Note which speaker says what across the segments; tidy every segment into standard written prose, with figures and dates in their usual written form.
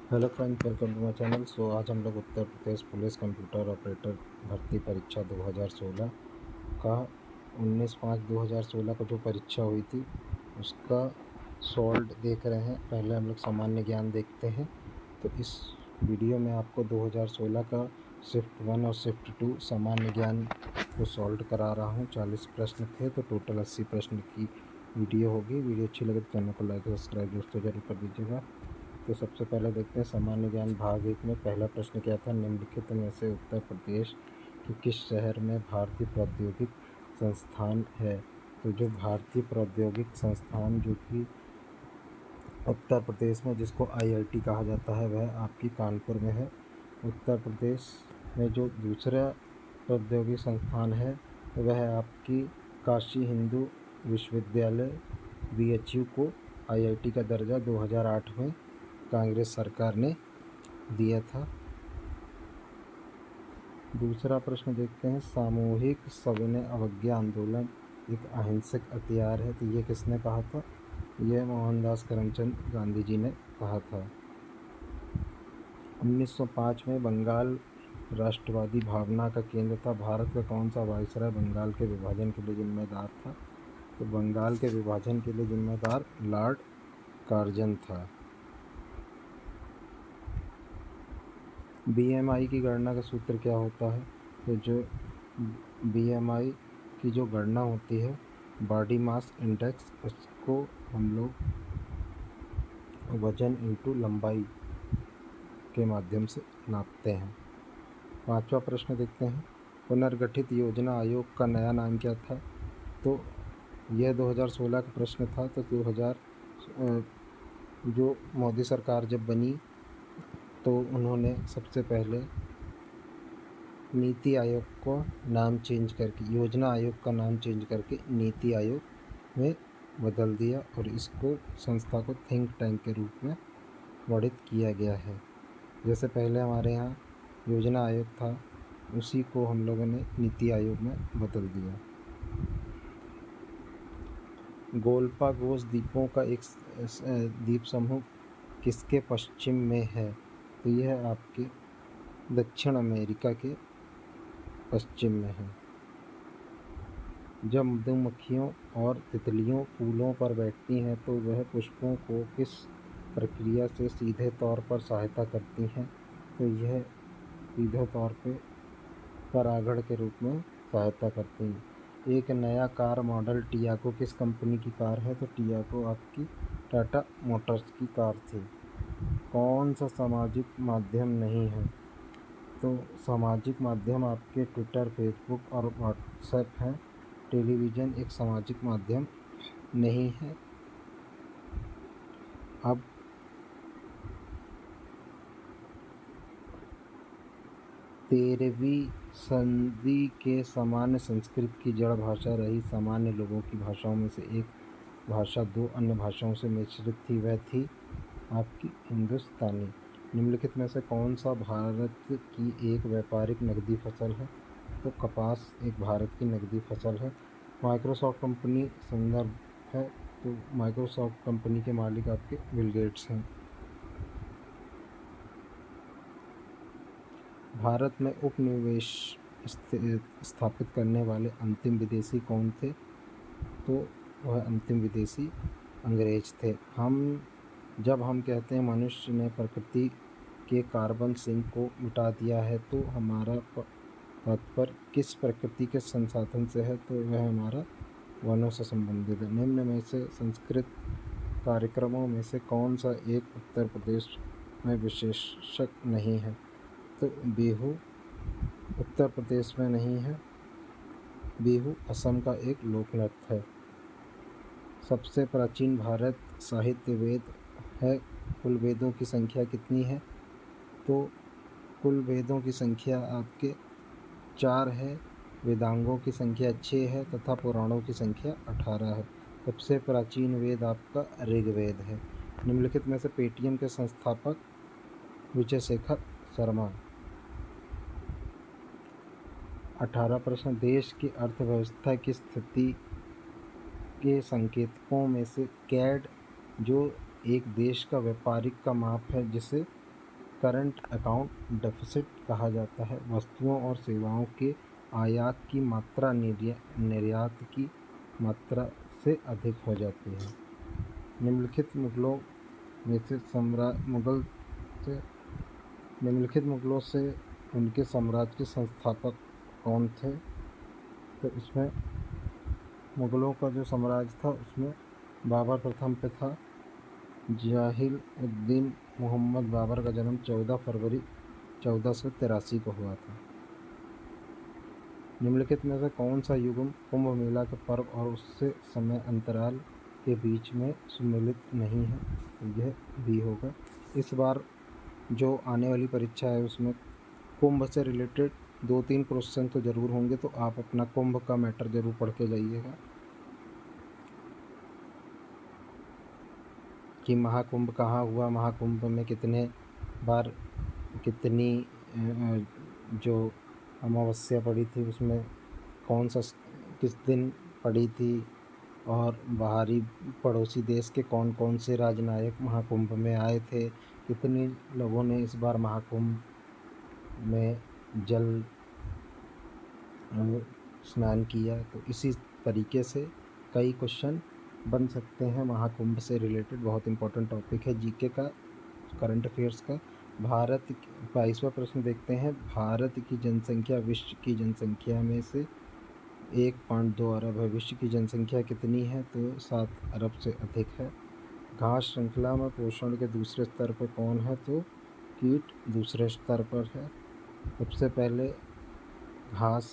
Speaker 1: Hello friends, welcome to my channel. आज हम लोग Uttar Pradesh police computer operator भर्ती परीक्षा 2016 का 19/5/2016 को जो परीक्षा हुई थी उसका सॉल्व देख रहे हैं। पहले हम लोग सामान्य ज्ञान देखते हैं। तो इस वीडियो में आपको 2016 का शिफ्ट 1 और शिफ्ट 2 सामान्य ज्ञान को सॉल्व करा रहा हूँ। 40 प्रश्न थे तो टोटल 80 प्रश्न की वीडियो होगी। वीडियो अच्छी लगे तो चैनल को लाइक और सब्सक्राइब दोस्तों जरूर कर दीजिएगा। तो सबसे पहले देखते हैं सामान्य ज्ञान भाग 1 में पहला प्रश्न क्या था। निम्नलिखित में से उत्तर प्रदेश के किस शहर में भारतीय प्रौद्योगिक संस्थान है। तो जो भारतीय प्रौद्योगिक संस्थान जो कि उत्तर प्रदेश में जिसको IIT कहा जाता है वह आपकी कानपुर में है। उत्तर प्रदेश में जो दूसरा प्रौद्योगिक संस्थान है वह आपकी काशी हिंदू विश्वविद्यालय BHU को IIT का दर्जा 2008 में कांग्रेस सरकार ने दिया था। दूसरा प्रश्न देखते हैं। सामूहिक सविनय अवज्ञा आंदोलन एक अहिंसक हथियार है। तो ये किसने कहा था? यह मोहनदास करमचंद गांधी जी ने कहा था। 1905 में बंगाल राष्ट्रवादी भावना का केंद्र था। भारत का कौन सा वायसराय बंगाल के विभाजन के लिए जिम्मेदार था? तो बंगाल के विभाजन के लिए जिम्मेदार लॉर्ड कार्जन था। BMI की गणना का सूत्र क्या होता है? तो जो BMI की जो गणना होती है बॉडी मास इंडेक्स, उसको हम लोग वजन इंटू लंबाई के माध्यम से नापते हैं। पांचवा प्रश्न देखते हैं। पुनर्गठित योजना आयोग का नया नाम क्या था? तो यह 2016 का प्रश्न था। तो 2000 जो मोदी सरकार जब बनी तो उन्होंने सबसे पहले नीति आयोग को नाम चेंज करके, योजना आयोग का नाम चेंज करके नीति आयोग में बदल दिया और इसको संस्था को थिंक टैंक के रूप में वर्णित किया गया है। जैसे पहले हमारे यहाँ योजना आयोग था, उसी को हम लोगों ने नीति आयोग में बदल दिया। गोलपागोस द्वीपों का एक द्वीप समूह किसके पश्चिम में है? तो यह आपके दक्षिण अमेरिका के पश्चिम में है। जब मधुमक्खियों और तितलियों फूलों पर बैठती हैं तो वह पुष्पों को किस प्रक्रिया से सीधे तौर पर सहायता करती हैं? तो यह सीधे तौर पे परागण के रूप में सहायता करती हैं। एक नया कार मॉडल टियागो किस कंपनी की कार है? तो टियागो आपकी टाटा मोटर्स की कार थी। कौन सा सामाजिक माध्यम नहीं है? तो सामाजिक माध्यम आपके ट्विटर, फेसबुक और व्हाट्सएप हैं। टेलीविज़न एक सामाजिक माध्यम नहीं है। अब 13वीं सदी के सामान्य संस्कृत की जड़ भाषा रही सामान्य लोगों की भाषाओं में से एक भाषा दो अन्य भाषाओं से मिश्रित थी, वह थी आपकी हिंदुस्तानी। निम्नलिखित में से कौन सा भारत की एक व्यापारिक नकदी फसल है? तो कपास एक भारत की नकदी फसल है। माइक्रोसॉफ्ट कंपनी संदर्भ है। तो माइक्रोसॉफ्ट कंपनी के मालिक आपके बिल गेट्स हैं। भारत में उपनिवेश स्थापित करने वाले अंतिम विदेशी कौन थे? तो वह अंतिम विदेशी अंग्रेज थे। जब हम कहते हैं मनुष्य ने प्रकृति के कार्बन सिंक को मिटा दिया है तो हमारा तात्पर्य किस प्रकृति के संसाधन से है? तो वह हमारा वनों से संबंधित है। निम्न में से संस्कृत कार्यक्रमों में से कौन सा एक उत्तर प्रदेश में विशेषक नहीं है? तो बिहू उत्तर प्रदेश में नहीं है। बिहू असम का एक लोक नृत्य है। सबसे प्राचीन भारत साहित्य वेद है। कुल वेदों की संख्या कितनी है? तो कुल वेदों की संख्या आपके 4 है, वेदांगों की संख्या 6 है तथा पुराणों की संख्या 18 है। सबसे प्राचीन वेद आपका ऋग्वेद है। निम्नलिखित में से पेटीएम के संस्थापक विजय शेखर शर्मा। 18 प्रश्न। देश की अर्थव्यवस्था की स्थिति के संकेतकों में से कैड जो एक देश का व्यापारिक का माप है जिसे करंट अकाउंट डेफिसिट कहा जाता है। वस्तुओं और सेवाओं के आयात की मात्रा निर्यात की मात्रा से अधिक हो जाती है। निम्नलिखित मुगलों से उनके साम्राज्य के संस्थापक कौन थे? तो इसमें मुगलों का जो साम्राज्य था उसमें बाबर प्रथम पे था। जहील-उद-दीन मोहम्मद बाबर का जन्म 14 फरवरी 1483 को हुआ था। निम्नलिखित में से कौन सा युग्म कुंभ मेला के पर्व और उससे समय अंतराल के बीच में सम्मिलित नहीं है? यह भी होगा। इस बार जो आने वाली परीक्षा है उसमें कुंभ से रिलेटेड 2-3 क्वेश्चन तो ज़रूर होंगे, तो आप अपना कुंभ का मैटर ज़रूर पढ़ के जाइएगा कि महाकुंभ कहाँ हुआ, महाकुंभ में कितने बार कितनी जो अमावस्या पड़ी थी उसमें कौन सा किस दिन पड़ी थी, और बाहरी पड़ोसी देश के कौन कौन से राजनायक महाकुंभ में आए थे, कितने लोगों ने इस बार महाकुंभ में जल स्नान किया। तो इसी तरीके से कई क्वेश्चन बन सकते हैं महाकुंभ से रिलेटेड। बहुत इंपॉर्टेंट टॉपिक है जीके का, करंट अफेयर्स का। 22वां प्रश्न देखते हैं। भारत की जनसंख्या विश्व की जनसंख्या में से 1.2 अरब है। विश्व की जनसंख्या कितनी है? तो 7 अरब से अधिक है। घास श्रृंखला में पोषण के दूसरे स्तर पर कौन है? तो कीट दूसरे स्तर पर है। सबसे पहले घास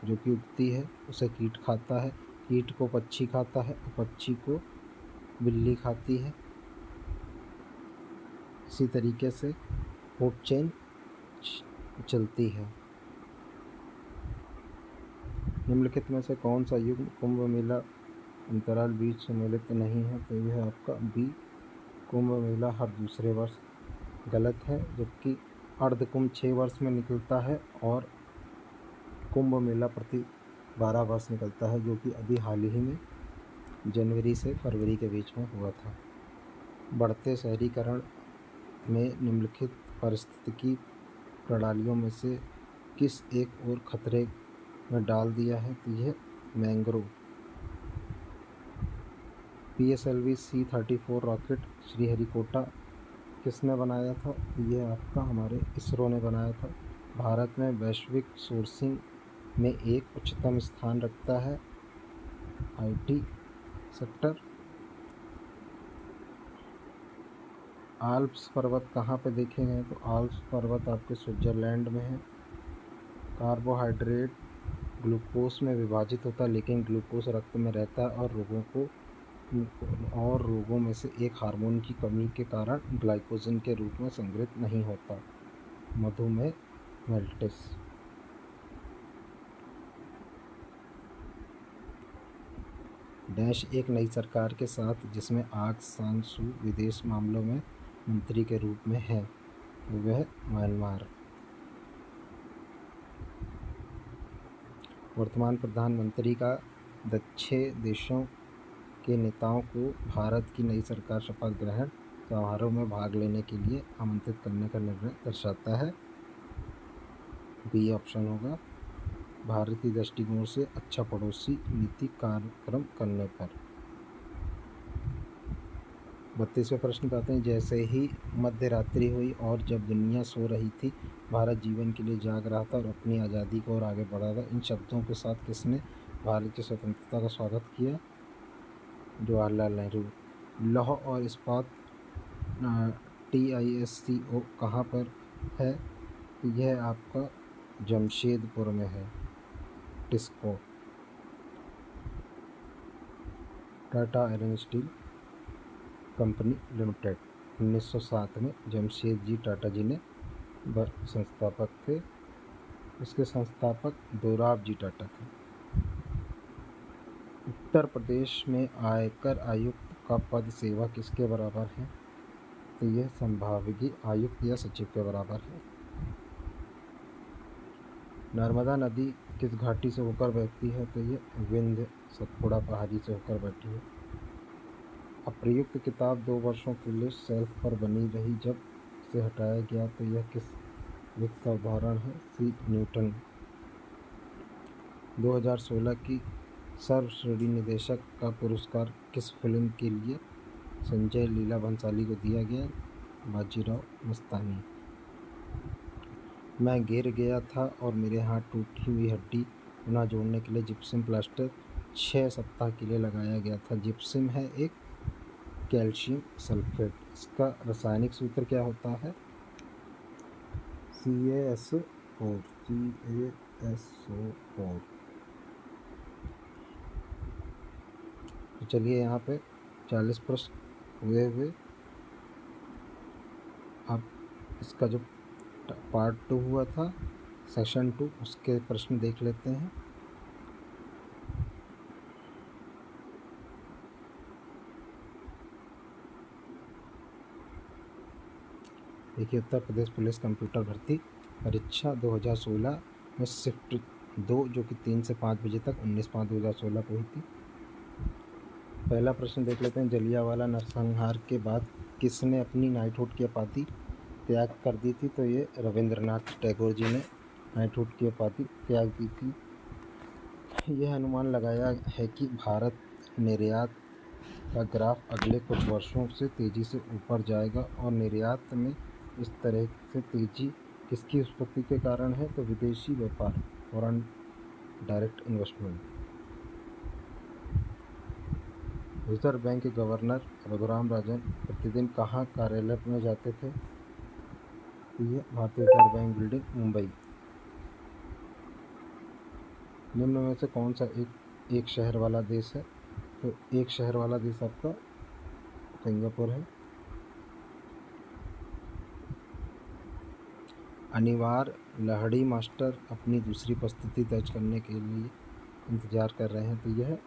Speaker 1: जो कि उगती है उसे कीट खाता है, कीट को पक्षी खाता है, पक्षी को बिल्ली खाती है। इसी तरीके से फूड चेन चलती है। निम्नलिखित में से कौन सा युग्म कुंभ मेला अंतराल बीच सम्मिलित नहीं है? तो यह आपका बी कुंभ मेला हर दूसरे वर्ष गलत है, जबकि अर्धकुंभ 6 वर्ष में निकलता है और कुंभ मेला प्रति 12 वर्ष निकलता है, जो कि अभी हाल ही में जनवरी से फरवरी के बीच में हुआ था। बढ़ते शहरीकरण में निम्नलिखित पारिस्थितिकी प्रणालियों में से किस एक और खतरे में डाल दिया है? तो यह mangrove. PSLV C-34 rocket Sriharikota किसने बनाया था? यह आपका हमारे इसरो ने बनाया था। भारत में वैश्विक सोर्सिंग में एक उच्चतम स्थान रखता है IT सेक्टर। आल्प्स पर्वत कहाँ पे देखे गए? तो आल्प्स पर्वत आपके स्विट्ज़रलैंड में है। कार्बोहाइड्रेट ग्लूकोज में विभाजित होता है, लेकिन ग्लूकोज रक्त में रहता है और रोगों में से एक हार्मोन की कमी के कारण ग्लाइकोजन के रूप में संग्रहित नहीं होता। मधुमेह मेल्टिस। डैश एक नई सरकार के साथ जिसमें आंग सान सू विदेश मामलों में मंत्री के रूप में है, वह म्यांमार। वर्तमान प्रधानमंत्री का दक्षिण देशों के नेताओं को भारत की नई सरकार शपथ ग्रहण समारोह में भाग लेने के लिए आमंत्रित करने का निर्णय दर्शाता है। बी ऑप्शन होगा। भारतीय दृष्टिकोण से अच्छा पड़ोसी नीति कार्यक्रम करने पर। 32वें प्रश्न पे आते हैं। जैसे ही मध्य रात्रि हुई और जब दुनिया सो रही थी, भारत जीवन के लिए जाग रहा था और अपनी आज़ादी को और आगे बढ़ा था। इन शब्दों के साथ किसने भारत की स्वतंत्रता का स्वागत किया? जवाहरलाल नेहरू। लौह और इस्पात TISCO कहाँ पर है? यह आपका जमशेदपुर में है। TISCO. Tata iron steel company limited 1907 में जमशेद जी टाटा जी ने संस्थापक थे। इसके संस्थापक दोराब जी टाटा थे। उत्तर प्रदेश में आयकर आयुक्त का पद सेवा किसके बराबर है? तो यह संभागीय आयुक्त या सचिव के बराबर है। नर्मदा नदी किस घाटी से होकर बहती है? तो ये विंध्य सतपुड़ा पहाड़ी से होकर बहती है। अप्रयुक्त किताब 2 वर्षों के लिए शेल्फ पर बनी रही, जब से हटाया गया तो यह किस विधि का उदाहरण है? सी न्यूटन। 2016 की सर्वश्रेणी निदेशक का पुरस्कार किस फिल्म के लिए संजय लीला भंसाली को दिया गया? बाजीराव मस्तानी। मैं गिर गया था और मेरे हाथ टूटी हुई हड्डी पुनः जोड़ने के लिए जिप्सम प्लास्टर 6 सप्ताह के लिए लगाया गया था। जिप्सम है एक कैल्शियम सल्फेट। इसका रासायनिक सूत्र क्या होता है? CaSO4। तो चलिए यहाँ पे 40 प्रश्न हुए। अब इसका जो पार्ट 2 हुआ था, सेशन 2, उसके प्रश्न देख लेते हैं। देखिए, उत्तर प्रदेश पुलिस कंप्यूटर भर्ती परीक्षा 2016 में शिफ्ट 2 जो कि 3 से 5 बजे तक 19/5/2016 को हुई थी। पहला प्रश्न देख लेते हैं। जलियांवाला नरसंहार के बाद किसने अपनी नाइटहुड की उपाधि त्याग कर दी थी? तो ये रविंद्रनाथ टैगोर जी ने नाइटहुड की उपाधि त्याग दी थी। यह अनुमान लगाया है कि भारत निर्यात का ग्राफ अगले कुछ वर्षों से तेज़ी से ऊपर जाएगा और निर्यात में इस तरह से तेज़ी किसकी उत्पत्ति के कारण है? तो विदेशी व्यापार, foreign direct investment. Reserve bank के गवर्नर रघुराम राजन प्रतिदिन कहाँ कार्यालय में जाते थे? ये भारतीय रिजर्व बैंक बिल्डिंग, मुंबई। निम्न में से कौन सा एक शहर वाला देश है? तो एक शहर वाला देश आपका सिंगापुर है। अनिवार्य लहड़ी मास्टर अपनी दूसरी उपस्थिति दर्ज करने के लिए इंतजार कर रहे हैं। तो यह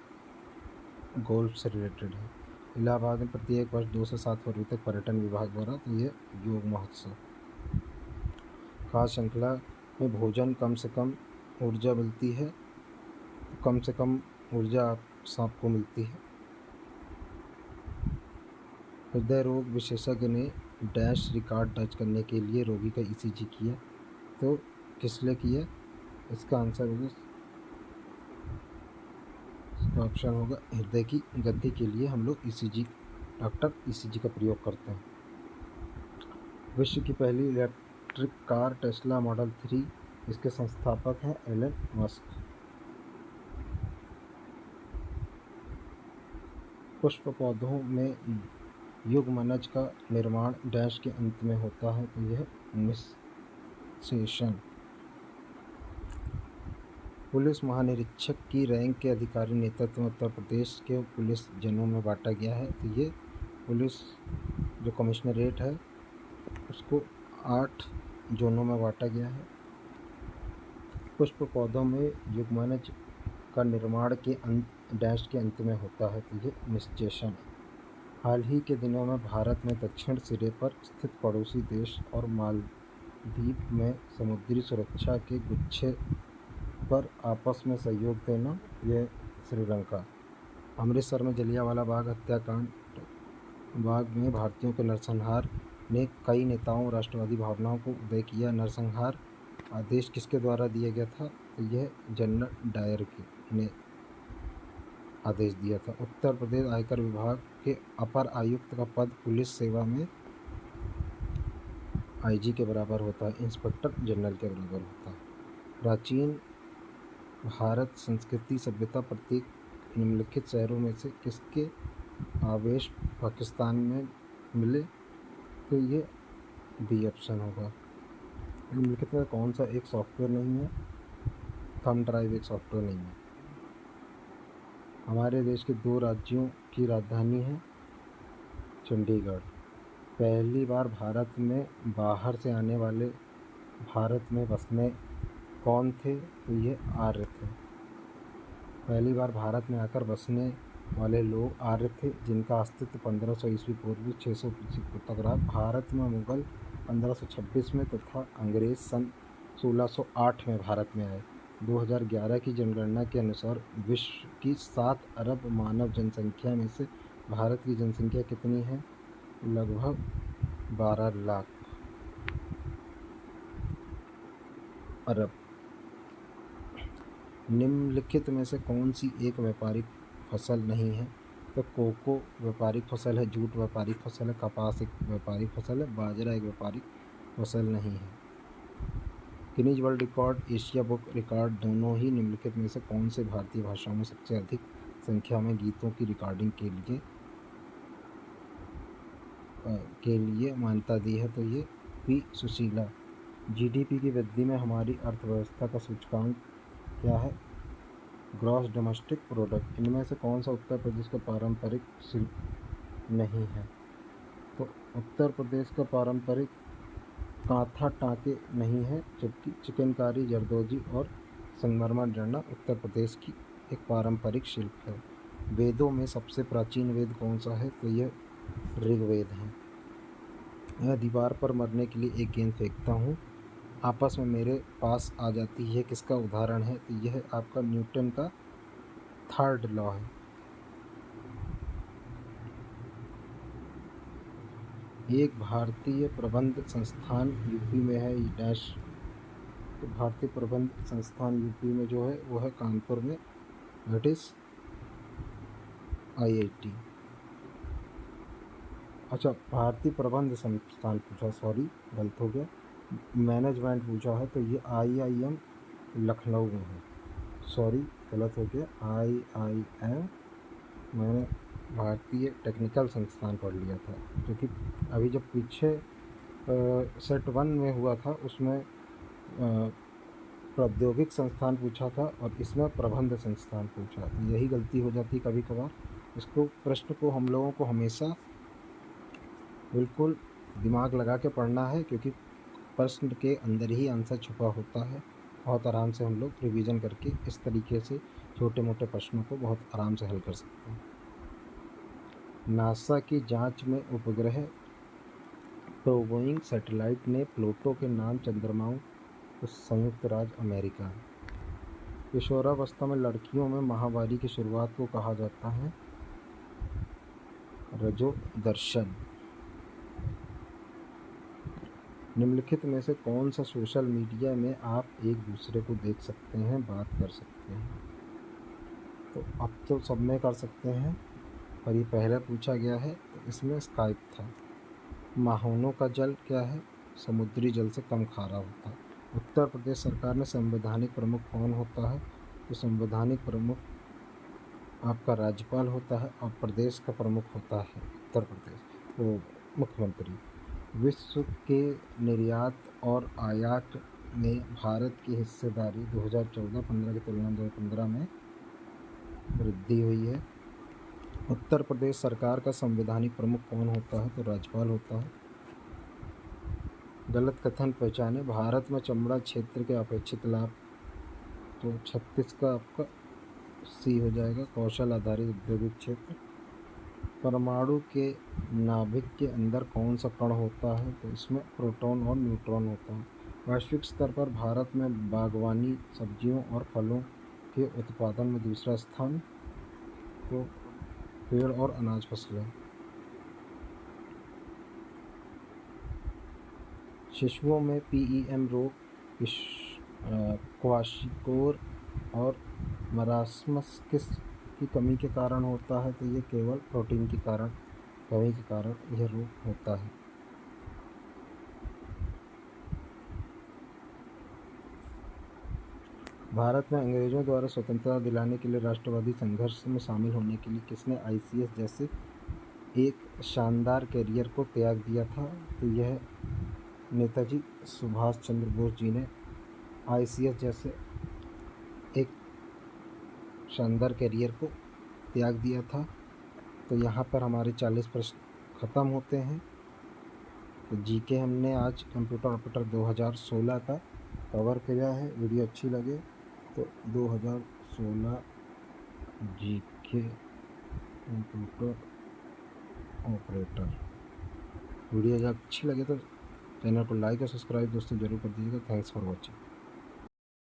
Speaker 1: गोल्फ से रिलेटेड है। इलाहाबाद में प्रत्येक वर्ष 2 से 7 फरवरी तक पर्यटन विभाग द्वारा तो यह योग महोत्सव। खाद्य श्रृंखला में भोजन कम से कम ऊर्जा मिलती है। कम से कम ऊर्जा सांप को मिलती है। हृदय रोग विशेषज्ञ ने डैश रिकॉर्ड दर्ज करने के लिए रोगी का ECG किया। तो किस लिए किया? इसका आंसर होगा, इसका ऑप्शन होगा हृदय की गति के लिए हम लोग डॉक्टर ECG का प्रयोग करते हैं। विश्व की पहली इलेक्ट्रिक कार टेस्ला मॉडल 3, इसके संस्थापक हैं एलन मस्क। पुष्प पौधों में युग्मनज का निर्माण डैश के अंत में होता है। तो यह निषेचन। पुलिस महानिरीक्षक की रैंक के अधिकारी नेतृत्व में उत्तर प्रदेश के पुलिस जनों में बांटा गया है। तो ये पुलिस जो कमिश्नरेट है उसको 8 जोनों में बांटा गया है। पुष्प पौधों में युग्मनज का निर्माण के डैश के अंत में होता है। तो ये निषेचन। हाल ही के दिनों में भारत में दक्षिण सिरे पर स्थित पड़ोसी देश और मालदीव में समुद्री सुरक्षा के गुच्छे पर आपस में सहयोग देना, यह श्रीलंका। अमृतसर में जलियांवाला बाग हत्याकांड में भारतीयों के नरसंहार ने कई नेताओं और राष्ट्रवादी भावनाओं को उदय किया। नरसंहार आदेश किसके द्वारा दिया गया था? तो यह जनरल डायर ने आदेश दिया था। उत्तर प्रदेश आयकर विभाग के अपर आयुक्त का पद पुलिस सेवा में IG के बराबर होता है, इंस्पेक्टर जनरल के बराबर होता है। प्राचीन भारत संस्कृति सभ्यता प्रतीक निम्नलिखित शहरों में से किसके आवेश पाकिस्तान में मिले? तो ये B ऑप्शन होगा। निम्नलिखित में कौन सा एक सॉफ्टवेयर नहीं है? थंब ड्राइव एक सॉफ्टवेयर नहीं है। हमारे देश के 2 राज्यों की राजधानी है चंडीगढ़। पहली बार भारत में बाहर से आने वाले भारत में बसने कौन थे? तो ये आर्य थे। पहली बार भारत में आकर बसने वाले लोग आर्य थे, जिनका अस्तित्व 1500 ईस्वी पूर्व 600 तक रहा। भारत में मुगल 1526 में तथा अंग्रेज सन 1608 में भारत में आए। 2011 की जनगणना के अनुसार विश्व की 7 अरब मानव जनसंख्या में से भारत की जनसंख्या कितनी है? लगभग 12 लाख। अरब। निम्नलिखित में से कौन सी एक व्यापारिक फसल नहीं है? तो कोको व्यापारिक फसल है, जूट व्यापारिक फसल है, कपास एक व्यापारिक फसल है, बाजरा एक व्यापारिक फसल नहीं है। Guinness world record, Asia book record दोनों ही निम्नलिखित में से कौन से भारतीय भाषाओं में सबसे अधिक संख्या में गीतों की रिकॉर्डिंग के लिए मान्यता दी है? तो ये पी सुशीला। जीडीपी की वृद्धि में हमारी अर्थव्यवस्था का सूचकांक क्या है? Gross domestic product. इनमें से कौन सा उत्तर प्रदेश का पारंपरिक शिल्प नहीं है? तो उत्तर प्रदेश का पारंपरिक कांथा टाँके नहीं है, जबकि चिकनकारी, जरदोजी और संगमरमर जड़ना उत्तर प्रदेश की एक पारंपरिक शिल्प है। वेदों में सबसे प्राचीन वेद कौन सा है? तो यह ऋग्वेद है। यह दीवार पर मरने के लिए एक गेंद फेंकता हूँ, आपस में मेरे पास आ जाती है, किसका उदाहरण है? तो यह आपका न्यूटन का थर्ड लॉ है। एक भारतीय प्रबंध संस्थान यूपी में है, डैश। तो भारतीय प्रबंध संस्थान यूपी में जो है वो है कानपुर में, दैट इज IIT। अच्छा, भारतीय प्रबंध संस्थान पूछा, सॉरी गलत हो गया, मैनेजमेंट पूछा है, तो ये IIM लखनऊ में है, सॉरी गलत हो गया, IIM मैंने भारतीय टेक्निकल संस्थान पढ़ लिया था, क्योंकि अभी जब पीछे सेट 1 में हुआ था उसमें प्रौद्योगिक संस्थान पूछा था और इसमें प्रबंध संस्थान पूछा, तो यही गलती हो जाती कभी कभार। इसको प्रश्न को हम लोगों को हमेशा बिल्कुल दिमाग लगा के पढ़ना है, क्योंकि प्रश्न के अंदर ही आंसर छुपा होता है। बहुत आराम से हम लोग रिवीजन करके इस तरीके से छोटे मोटे प्रश्नों को बहुत आराम से हल कर सकते हैं। नासा की जांच में उपग्रह प्रोबोइंग सैटेलाइट ने प्लूटो के नाम चंद्रमाओं तो संयुक्त राज्य अमेरिका। किशोरावस्था में लड़कियों में माहवारी की शुरुआत को कहा जाता है रजोदर्शन। निम्नलिखित में से कौन सा सोशल मीडिया में आप एक दूसरे को देख सकते हैं, बात कर सकते हैं? तो अब तो सब में कर सकते हैं, और ये पहले पूछा गया है, तो इसमें स्काइप था। माहौनों का जल क्या है? समुद्री जल से कम खारा होता है। उत्तर प्रदेश सरकार में संवैधानिक प्रमुख कौन होता है? तो संवैधानिक प्रमुख आपका राज्यपाल होता है, और प्रदेश का प्रमुख होता है उत्तर प्रदेश तो मुख्यमंत्री। विश्व के निर्यात और आयात में भारत की हिस्सेदारी 2014-15 की तुलना में 2015 में वृद्धि हुई है। उत्तर प्रदेश सरकार का संवैधानिक प्रमुख कौन होता है? तो राज्यपाल होता है। गलत कथन पहचाने, भारत में चमड़ा क्षेत्र के अपेक्षित लाभ, तो 36 का आपका सी हो जाएगा, कौशल आधारित औद्योगिक क्षेत्र। परमाणु के नाभिक के अंदर कौन सा कण होता है? तो इसमें प्रोटॉन और न्यूट्रॉन होता है। वैश्विक स्तर पर भारत में बागवानी, सब्जियों और फलों के उत्पादन में दूसरा स्थान, तो पेड़ और अनाज फसलें। शिशुओं में PEM रोग, क्वाशिकोर और मरासमस किस की कमी के कारण होता है? तो ये केवल प्रोटीन के कमी के कारण यह रोग होता है। भारत में अंग्रेजों द्वारा स्वतंत्रता दिलाने के लिए राष्ट्रवादी संघर्ष में शामिल होने के लिए किसने ICS जैसे एक शानदार कैरियर को त्याग दिया था? तो यह नेताजी सुभाष चंद्र बोस जी ने ICS जैसे एक शानदार कैरियर को त्याग दिया था। तो यहाँ पर हमारे 40 प्रश्न ख़त्म होते हैं। तो जीके हमने आज कंप्यूटर ऑपरेटर 2016 का कवर किया है। वीडियो अच्छी लगे तो 2016 जीके कंप्यूटर ऑपरेटर वीडियो अगर अच्छी लगे तो चैनल को लाइक और सब्सक्राइब दोस्तों ज़रूर कर दीजिएगा। Thanks for watching.